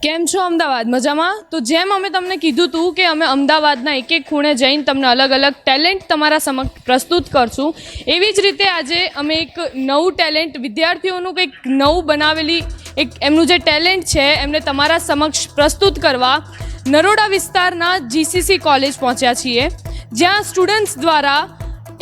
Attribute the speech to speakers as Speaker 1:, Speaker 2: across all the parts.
Speaker 1: કેમ છો અમદાવાદ? મજામાં? તો જેમ અમે તમને કીધું હતું કે અમે અમદાવાદના એક એક ખૂણે જઈને તમને અલગ અલગ ટેલેન્ટ તમારા સમક્ષ પ્રસ્તુત કરશું, એવી જ રીતે આજે અમે એક નવું ટેલેન્ટ, વિદ્યાર્થીઓનું કંઈક નવું બનાવેલી એક એમનું જે ટેલેન્ટ છે એમને તમારા સમક્ષ પ્રસ્તુત કરવા નરોડા વિસ્તારના જીસીસી કોલેજ પહોંચ્યા છીએ, જ્યાં સ્ટુડન્ટ્સ દ્વારા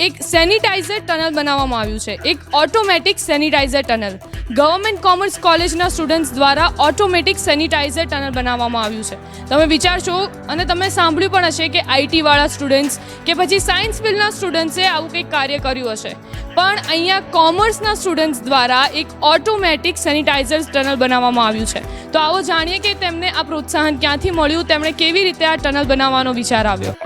Speaker 1: એક સેનિટાઈઝર ટનલ બનાવવામાં આવ્યું છે, એક automatic sanitiser tunnel. Government commerce કોલેજના સ્ટુડન્ટ્સ દ્વારા ઓટોમેટિક સેનિટાઈઝર ટનલ બનાવવામાં આવ્યું છે. તમે વિચારશો અને તમે સાંભળ્યું પણ હશે કે આઈટીવાળા સ્ટુડન્ટ્સ કે પછી સાયન્સ ફિલ્ડના સ્ટુડન્ટ્સે આવું કંઈક કાર્ય કર્યું હશે, પણ અહીંયા કોમર્સના સ્ટુડન્ટ્સ દ્વારા એક ઓટોમેટિક સેનિટાઈઝર ટનલ બનાવવામાં આવ્યું છે. તો આવો જાણીએ કે તેમને આ પ્રોત્સાહન ક્યાંથી મળ્યું, તેમણે કેવી રીતે આ ટનલ બનાવવાનો વિચાર આવ્યો.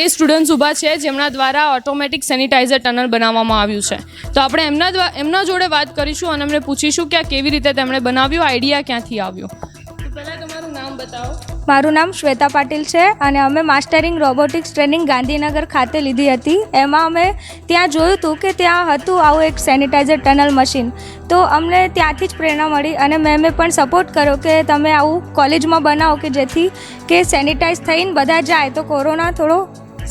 Speaker 1: એ સ્ટુડન્ટ્સ ઊભા છે જેમના દ્વારા ઓટોમેટિક સેનિટાઈઝર ટનલ બનાવવામાં આવ્યું છે. તો આપણે એમના જોડે વાત કરીશું અને એમને પૂછીશું કે આ કેવી રીતે તેમણે બનાવ્યું, આઈડિયા ક્યાંથી આવ્યો. તો પહેલાં તમારું નામ બતાવો.
Speaker 2: મારું નામ શ્વેતા પાટીલ છે અને અમે માસ્ટરિંગ રોબોટિક્સ ટ્રેનિંગ ગાંધીનગર ખાતે લીધી હતી. એમાં અમે ત્યાં જોયું હતું કે ત્યાં હતું આવું એક સેનિટાઈઝર ટનલ મશીન, તો અમને ત્યાંથી જ પ્રેરણા મળી અને મેમે પણ સપોર્ટ કર્યો કે તમે આવું કોલેજમાં બનાવો કે જેથી કે સેનિટાઈઝ થઈને બધા જાય તો કોરોના થોડો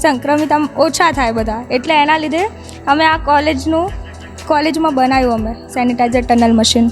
Speaker 2: સંક્રમિત આમ ઓછા થાય બધા, એટલે એના લીધે અમે આ કોલેજમાં બનાવ્યું અમે સેનિટાઈઝર ટનલ મશીન.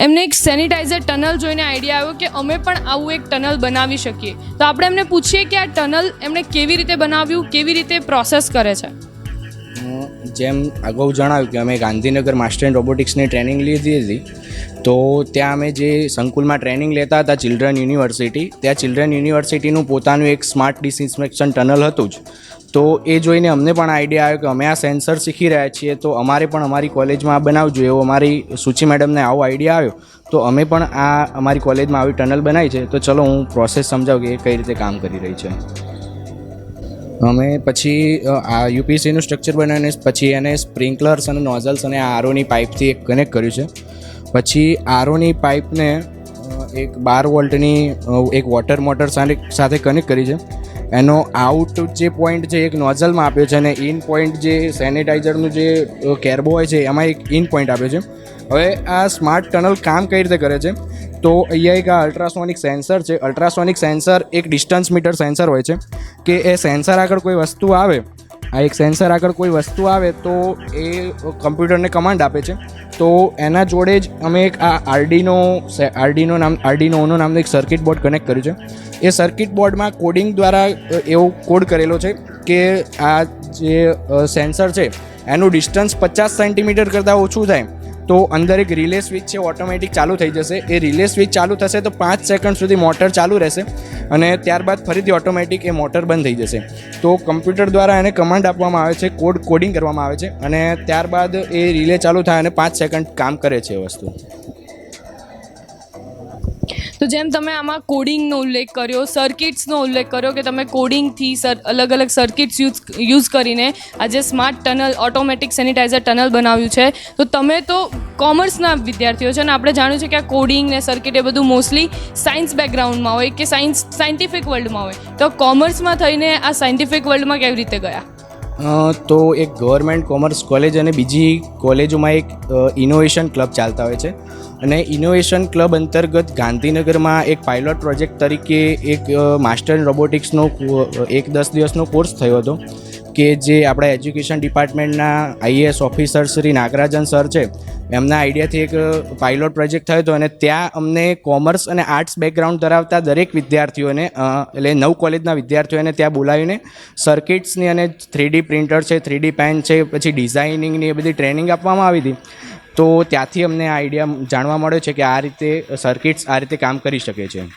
Speaker 1: એમને એક સેનિટાઈઝર ટનલ જોઈને આઈડિયા આવ્યો કે અમે પણ આવું એક ટનલ બનાવી શકીએ. તો આપણે એમને પૂછીએ કે આ ટનલ એમણે કેવી રીતે બનાવ્યું, કેવી રીતે પ્રોસેસ કરે છે.
Speaker 3: જેમ અગાઉ જણાવ્યું કે અમે ગાંધીનગર માસ્ટર ઇન રોબોટિક્સની ટ્રેનિંગ લીધી હતી, તો ત્યાં અમે જે સંકુલમાં ટ્રેનિંગ લેતા હતા ચિલ્ડ્રન યુનિવર્સિટી, ત્યાં ચિલ્ડ્રન યુનિવર્સિટીનું પોતાનું એક સ્માર્ટ ડિસઇન્ફેક્શન ટનલ હતું જ. તો એ જોઈને અમને પણ આઈડિયા આવ્યો કે અમે આ સેન્સર શીખી રહ્યા છીએ તો અમારે પણ અમારી કોલેજમાં બનાવજો, એવો અમારી સુચિ મેડમને આવો આઈડિયા આવ્યો. તો અમે પણ અમારી કોલેજમાં આવી ટનલ બનાવી છે. તો ચલો હું પ્રોસેસ સમજાવું કે એ કઈ રીતે કામ કરી રહી છે. અમે પછી આ યુપીસીનું સ્ટ્રક્ચર બનાવીને પછી એને સ્પ્રિંકલર્સ અને નોઝલ્સ અને આરઓની પાઇપથી એક કનેક્ટ કર્યું છે. પછી આરઓની પાઇપને એક 12 વોલ્ટની એક વોટર મોટર સાથે કનેક્ટ કરી છે. એનો આઉટ જે પોઈન્ટ છે એક નોઝલમાં આપ્યો છે અને ઇન પોઈન્ટ જે સેનિટાઈઝરનું જે કેર્બો હોય છે એમાં એક ઇન પોઈન્ટ આપ્યો છે. હવે આ સ્માર્ટ ટનલ કામ કઈ રીતે કરે છે, તો અહીંયા એક આ અલ્ટ્રાસોનિક સેન્સર છે. અલ્ટ્રાસોનિક સેન્સર એક ડિસ્ટન્સ મીટર સેન્સર હોય છે કે એ સેન્સર આગળ કોઈ વસ્તુ આવે, આ એક સેન્સર આગળ કોઈ વસ્તુ આવે તો એ કમ્પ્યુટરને કમાન્ડ આપે છે. તો એના જોડે જ અમે એક આ આર્ડિનો નામનો એક સર્કિટ બોર્ડ કનેક્ટ કર્યું છે. એ સર્કિટ બોર્ડમાં કોડિંગ દ્વારા એવો કોડ કરેલો છે કે આ જે સેન્સર છે એનું ડિસ્ટન્સ 50 સેન્ટીમીટર કરતાં ઓછું થાય તો અંદર એક રિલે સ્વિચ છે ઓટોમેટિક ચાલુ થઈ જશે. એ રિલે સ્વિચ ચાલુ થશે તો 5 સેકન્ડ સુધી મોટર ચાલુ રહેશે અને ત્યારબાદ ફરીથી ઓટોમેટિક એ મોટર બંધ થઈ જશે. તો કમ્પ્યુટર દ્વારા એને કમાન્ડ આપવામાં આવે છે, કોડિંગ કરવામાં આવે છે અને ત્યારબાદ એ રિલે ચાલુ થાય અને 5 સેકન્ડ કામ કરે છે એ વસ્તુ.
Speaker 1: તો જેમ તમે આમાં કોડિંગનો ઉલ્લેખ કર્યો, સર્કિટ્સનો ઉલ્લેખ કર્યો કે તમે કોડિંગથી અલગ અલગ સર્કિટ્સ યુઝ કરીને આજે smart tunnel automatic sanitiser tunnel બનાવ્યું છે, તો તમે તો કોમર્સના વિદ્યાર્થીઓ છો અને આપણે જાણ્યું છે કે આ કોડિંગ ને સર્કિટ એ બધું મોસ્ટલી સાયન્સ બેકગ્રાઉન્ડમાં હોય કે સાયન્ટિફિક વર્લ્ડમાં હોય, તો કોમર્સમાં થઈને આ સાયન્ટિફિક વર્લ્ડમાં કેવી રીતે ગયા?
Speaker 3: તો એક ગવર્મેન્ટ કોમર્સ કોલેજ અને બીજી કોલેજોમાં એક ઇનોવેશન ક્લબ ચાલતા હોય છે, અને ઇનોવેશન ક્લબ અંતર્ગત ગાંધીનગરમાં એક પાયલોટ પ્રોજેક્ટ તરીકે એક માસ્ટર ઇન રોબોટિક્સનો 10 દિવસનો કોર્સ થયો હતો કે જે આપણા એજ્યુકેશન ડિપાર્ટમેન્ટના IAS officer Shri Nagarajan sir છે, એમના આઈડિયાથી એક પાયલોટ પ્રોજેક્ટ થયો હતો. અને ત્યાં અમને કોમર્સ અને આર્ટ્સ બેકગ્રાઉન્ડ ધરાવતા દરેક વિદ્યાર્થીઓને એટલે 9 કોલેજના વિદ્યાર્થીઓને ત્યાં બોલાવીને સર્કિટ્સની અને 3D પ્રિન્ટર છે, 3D પેન છે, પછી ડિઝાઇનિંગની એ બધી ટ્રેનિંગ આપવામાં આવી હતી. તો ત્યાંથી અમને આ આઈડિયા જાણવા મળ્યો છે કે આ રીતે સર્કિટ્સ આ રીતે કામ કરી શકે છે.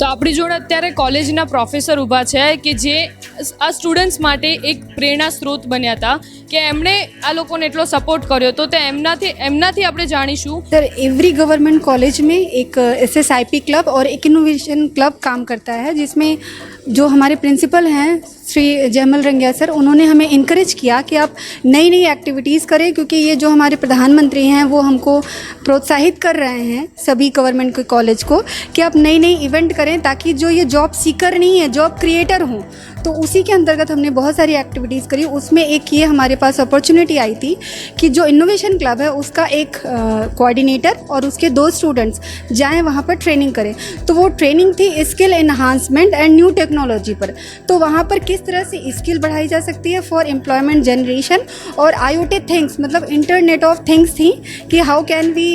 Speaker 1: આપણી જોડે અત્યારે કોલેજના પ્રોફેસર ઊભા છે કે જે આ સ્ટુડન્ટ્સ માટે એક પ્રેરણા સ્ત્રોત બન્યા હતા કે એમણે આ લોકોને એટલો સપોર્ટ કર્યો, તો તે એમનાથી આપણે જાણીશું.
Speaker 4: सर एवरी गवर्नमेंट कॉलेज में एक SSIP क्लब और एक इनोवेशन क्लब काम करता है, जिसमें जो हमारे प्रिंसिपल हैं श्री जयमल रंगिया सर, उन्होंने हमें इनकरेज किया कि आप नई नई एक्टिविटीज़ करें, क्योंकि ये जो हमारे प्रधानमंत्री हैं वो हमको प्रोत्साहित कर रहे हैं सभी गवर्नमेंट के कॉलेज को कि आप नई नई इवेंट करें ताकि जो ये जॉब सीकर नहीं है, जॉब क्रिएटर हों. तो उसी के अंतर्गत हमने बहुत सारी एक्टिविटीज़ करी. उसमें एक ये हमारे पास अपॉर्चुनिटी आई थी कि जो इनोवेशन क्लब है उसका एक कोऑर्डिनेटर और उसके 2 स्टूडेंट्स जाएं वहाँ पर ट्रेनिंग करें. तो वो ट्रेनिंग थी skill enhancement and new technology पर. तो वहाँ पर किस तरह से स्किल बढ़ाई जा सकती है फॉर एम्प्लॉयमेंट जनरेशन, और IoT थिंग्स मतलब इंटरनेट ऑफ थिंग्स थी कि how can we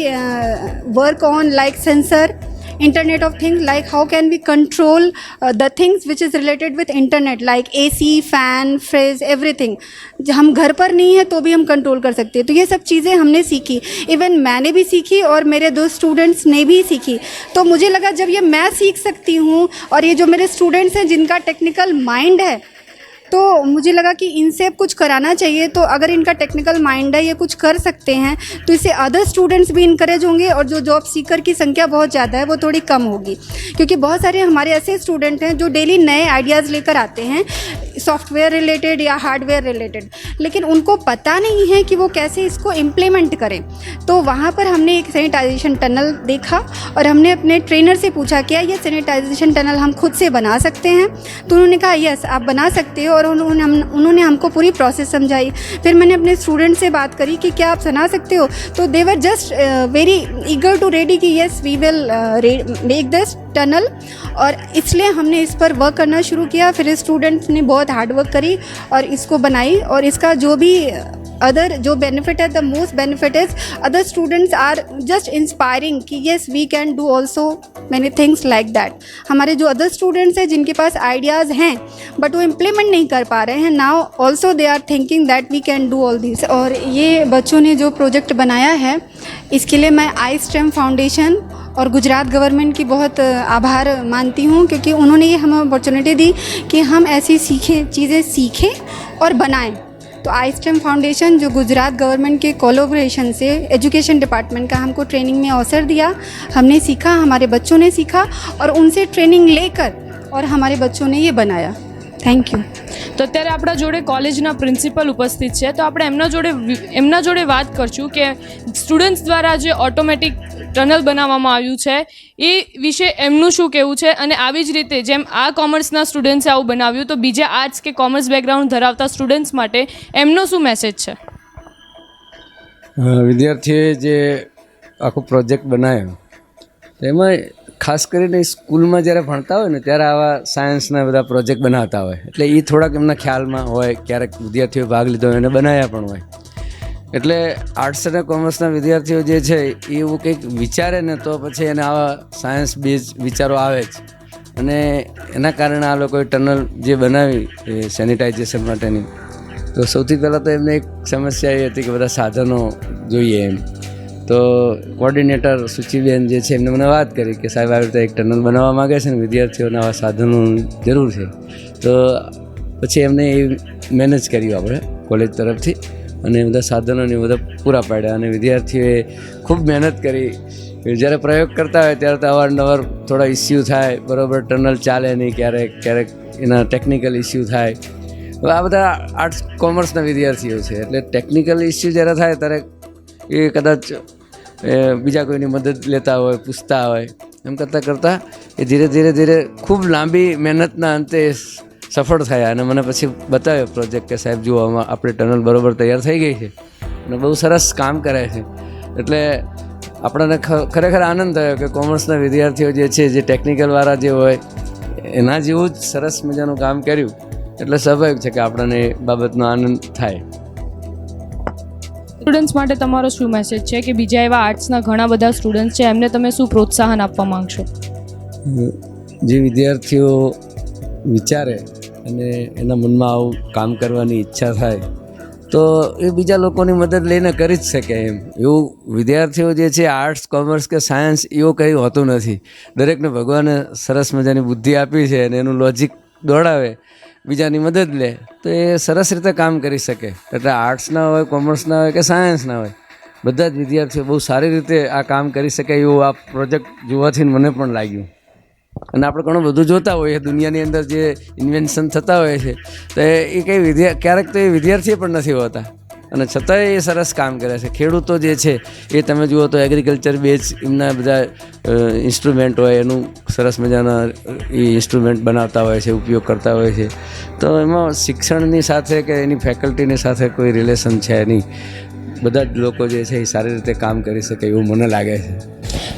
Speaker 4: work on like sensor, internet of things, like how can we control the things which is related with internet like AC, fan, fridge, everything. हम घर पर नहीं है तो भी हम कंट्रोल कर सकते हैं. तो ये सब चीज़ें हमने सीखी, इवन मैंने भी सीखी और मेरे 2 स्टूडेंट्स ने भी सीखी. तो मुझे लगा जब ये मैं सीख सकती हूँ और ये जो मेरे स्टूडेंट्स हैं जिनका टेक्निकल माइंड है, तो मुझे लगा कि इनसे कुछ कराना चाहिए. तो अगर इनका टेक्निकल माइंड है, ये कुछ कर सकते हैं, तो इससे अदर स्टूडेंट्स भी इनकरेज होंगे और जो जॉब सीकर की संख्या बहुत ज़्यादा है वो थोड़ी कम होगी. क्योंकि बहुत सारे हमारे ऐसे स्टूडेंट हैं जो डेली नए आइडियाज़ लेकर आते हैं सॉफ्टवेयर रिलेटेड या हार्डवेयर रिलेटेड, लेकिन उनको पता नहीं है कि वो कैसे इसको इम्प्लीमेंट करें. तो वहाँ पर हमने एक सैनिटाइजेशन टनल देखा और हमने अपने ट्रेनर से पूछा क्या ये सैनिटाइजेशन टनल हम खुद से बना सकते हैं. तो उन्होंने कहा यस आप बना सकते हो, और उन्होंने हमको पूरी प्रोसेस समझाई. फिर मैंने अपने स्टूडेंट से बात करी कि क्या आप बना सकते हो, तो they were just very eager to ready कि yes we will make this tunnel. और इसलिए हमने इस पर वर्क करना शुरू किया. फिर स्टूडेंट्स ने बहुत हार्ड वर्क करी और इसको बनाई, और इसका जो भी अदर जो बेनिफिट है, the most benefit is other students are just inspiring कि yes we can do also many things like that. हमारे जो अदर स्टूडेंट्स हैं जिनके पास आइडियाज़ हैं बट वो इम्प्लीमेंट नहीं कर पा रहे हैं, now also they are thinking that we can do all this. और ये बच्चों ने जो प्रोजेक्ट बनाया है इसके लिए मैं iSTEM फाउंडेशन और गुजरात गवर्नमेंट की बहुत आभार मानती हूँ, क्योंकि उन्होंने ये हमें अपॉर्चुनिटी दी कि हम ऐसी चीज़ें सीखें और बनाएं. तो iSTEM फाउंडेशन जो गुजरात गवर्नमेंट के कोलैबोरेशन से एजुकेशन डिपार्टमेंट का हमको ट्रेनिंग में अवसर दिया, हमने सीखा, हमारे बच्चों ने सीखा और उनसे ट्रेनिंग लेकर और हमारे बच्चों ने ये बनाया. Thank you.
Speaker 1: તો અત્યારે આપણા જોડે કોલેજના પ્રિન્સિપલ ઉપસ્થિત છે, તો આપણે એમના જોડે વાત કરશું કે સ્ટુડન્ટ્સ દ્વારા જે ઓટોમેટિક ટનલ બનાવવામાં આવ્યું છે એ વિશે એમનું શું કહેવું છે, અને આવી જ રીતે જેમ આ કોમર્સના સ્ટુડન્ટ્સે આવું બનાવ્યું, તો બીજા આર્ટ્સ કે કોમર્સ બેકગ્રાઉન્ડ ધરાવતા સ્ટુડન્ટ્સ માટે એમનો શું મેસેજ છે?
Speaker 5: વિદ્યાર્થીએ જે આખો પ્રોજેક્ટ બનાવ્યો તેમાં ખાસ કરીને સ્કૂલમાં જ્યારે ભણતા હોય ને ત્યારે આવા સાયન્સના બધા પ્રોજેક્ટ બનાવતા હોય, એટલે એ થોડાક એમના ખ્યાલમાં હોય, ક્યારેક વિદ્યાર્થીઓએ ભાગ લીધો હોય અને બનાવ્યા પણ હોય. એટલે આર્ટ્સ અને કોમર્સના વિદ્યાર્થીઓ જે છે એ એવું કંઈક વિચારે ને તો પછી એને આવા સાયન્સ બેઝ વિચારો આવે જ. અને એના કારણે આ લોકોએ ટનલ જે બનાવી એ સેનિટાઇઝેશન માટેની, તો સૌથી પહેલાં તો એમને એક સમસ્યા એ હતી કે બધા સાધનો જોઈએ એમ. તો કોર્ડિનેટર સુચિબેન જે છે એમને મને વાત કરી કે સાહેબ આવી રીતે એક ટનલ બનાવવા માગે છે ને વિદ્યાર્થીઓને આવા સાધનોની જરૂર છે. તો પછી એમને એ મેનેજ કર્યું આપણે કોલેજ તરફથી, અને બધા સાધનોને બધા પૂરા પાડ્યા. અને વિદ્યાર્થીઓએ ખૂબ મહેનત કરી. જ્યારે પ્રયોગ કરતા હોય ત્યારે તો અવારનવાર થોડા ઇસ્યુ થાય, બરાબર ટનલ ચાલે નહીં, ક્યારેક એના ટેકનિકલ ઇસ્યુ થાય. હવે આ બધા આર્ટ્સ કોમર્સના વિદ્યાર્થીઓ છે, એટલે ટેકનિકલ ઇસ્યુ જ્યારે થાય ત્યારે એ કદાચ બીજા કોઈની મદદ લેતા હોય, પૂછતા હોય, એમ કરતાં એ ધીરે ખૂબ લાંબી મહેનતના અંતે સફળ થયા. અને મને પછી બતાવ્યો પ્રોજેક્ટ કે સાહેબ જુઓ આમાં આપણી ટનલ બરાબર તૈયાર થઈ ગઈ છે અને બહુ સરસ કામ કરે છે. એટલે આપણને ખરેખર આનંદ થયો કે કોમર્સના વિદ્યાર્થીઓ જે છે, જે ટેકનિકલવાળા જે હોય એના જેવું જ સરસ મજાનું કામ કર્યું. એટલે સ્વાભાવિક છે કે આપણને એ બાબતનો આનંદ થાય.
Speaker 1: સ્ટુડન્ટ્સ માટે તમારો શું મેસેજ છે કે બીજા એવા આર્ટ્સના ઘણા બધા સ્ટુડન્ટ્સ છે, એમને તમે શું પ્રોત્સાહન આપવા માંગશો?
Speaker 5: જે વિદ્યાર્થીઓ વિચારે અને એના મનમાં આવું કામ કરવાની ઈચ્છા થાય તો એ બીજા લોકોની મદદ લઈને કરી જ શકે એમ. એવું વિદ્યાર્થીઓ જે છે આર્ટ્સ કોમર્સ કે સાયન્સ એવું કંઈ હોતું નથી. દરેકને ભગવાને સરસ મજાની બુદ્ધિ આપી છે અને એનું લોજિક દોડાવે, બીજાની મદદ લે તો એ સરસ રીતે કામ કરી શકે. એટલે આર્ટ્સના હોય, કોમર્સના હોય કે સાયન્સના હોય, બધા જ વિદ્યાર્થીઓ બહુ સારી રીતે આ કામ કરી શકે એવું આ પ્રોજેક્ટ જોવાથી મને પણ લાગ્યું. અને આપણે ઘણું બધું જોતા હોઈએ દુનિયાની અંદર જે ઇન્વેન્શન થતા હોય છે, તો એ કંઈ ક્યારેક તો એ વિદ્યાર્થી પણ નથી હોતા અને છતાંય એ સરસ કામ કરે છે. ખેડૂતો જે છે એ તમે જુઓ તો એગ્રીકલ્ચર બેઝ એમના બધા ઇન્સ્ટ્રુમેન્ટ હોય, એનું સરસ મજાના એ ઇન્સ્ટ્રુમેન્ટ બનાવતા હોય છે, ઉપયોગ કરતા હોય છે. તો એમાં શિક્ષણની સાથે કે એની ફેકલ્ટીની સાથે કોઈ રિલેશન છે નહીં. બધા જ લોકો જે છે એ સારી રીતે કામ કરી શકે એવું મને લાગે છે.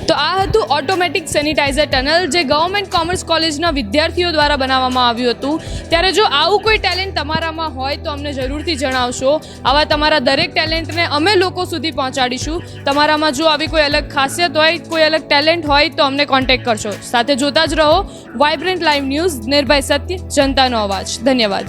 Speaker 1: તો આ હતું ઓટોમેટિક સેનિટાઈઝર ટનલ, જે ગવર્મેન્ટ કોમર્સ કોલેજના વિદ્યાર્થીઓ દ્વારા બનાવવામાં આવ્યું હતું. ત્યારે જો આવું કોઈ ટેલેન્ટ તમારામાં હોય તો અમને જરૂરથી જણાવશો. આવા તમારા દરેક ટેલેન્ટને અમે લોકો સુધી પહોંચાડીશું. તમારામાં જો આવી કોઈ અલગ ખાસિયત હોય, કોઈ અલગ ટેલેન્ટ હોય તો અમને કોન્ટેક્ટ કરશો. સાથે જોતા જ રહો વાઇબ્રન્ટ લાઈવ ન્યૂઝ, નિર્ભય સત્ય, જનતાનો અવાજ. ધન્યવાદ.